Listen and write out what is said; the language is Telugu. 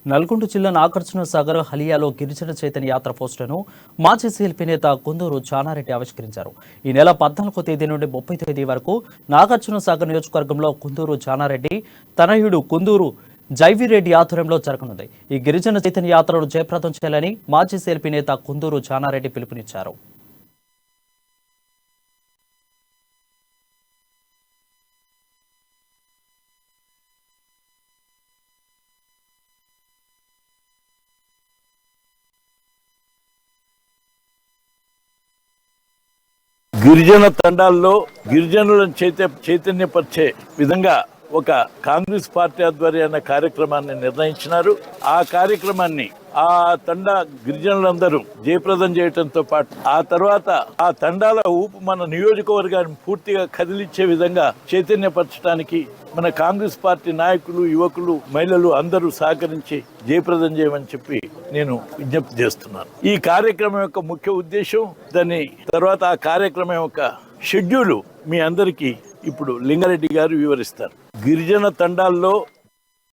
నల్గొండ జిల్లా నాగార్జున సాగర్ హలియాలో గిరిజన చైతన్య యాత్ర పోస్టులను మాజీ సీఎల్పీ నేత కుందూరు జానారెడ్డి ఆవిష్కరించారు. ఈ నెల 14వ తేదీ నుండి 30వ తేదీ వరకు నాగార్జున సాగర్ నియోజకవర్గంలో కుందూరు జానారెడ్డి తనయుడు కుందూరు జైవిరెడ్డి ఆధ్వర్యంలో జరగనుంది. ఈ గిరిజన చైతన్య యాత్రను జయప్రదం చేయాలని మాజీ సీఎల్పీ నేత కుందూరు జానారెడ్డి పిలుపునిచ్చారు. గిరిజన తండాల్లో గిరిజనులను చైతన్యపరిచే విధంగా ఒక కాంగ్రెస్ పార్టీ ఆధ్వర్యాన కార్యక్రమాన్ని నిర్ణయించినారు. ఆ కార్యక్రమాన్ని ఆ తండా గిరిజనులందరూ జయప్రదం చేయడంతో పాటు ఆ తర్వాత ఆ తండాల ఊపు మన నియోజకవర్గాన్ని పూర్తిగా కదిలిచ్చే విధంగా చైతన్యపరచడానికి మన కాంగ్రెస్ పార్టీ నాయకులు, యువకులు, మహిళలు అందరూ సహకరించి జయప్రదం చేయమని చెప్పి నేను విజ్ఞప్తి చేస్తున్నాను. ఈ కార్యక్రమం యొక్క ముఖ్య ఉద్దేశం, దాని తర్వాత ఆ కార్యక్రమం యొక్క షెడ్యూలు మీ అందరికీ ఇప్పుడు లింగారెడ్డి గారు వివరిస్తారు. గిరిజన తండాల్లో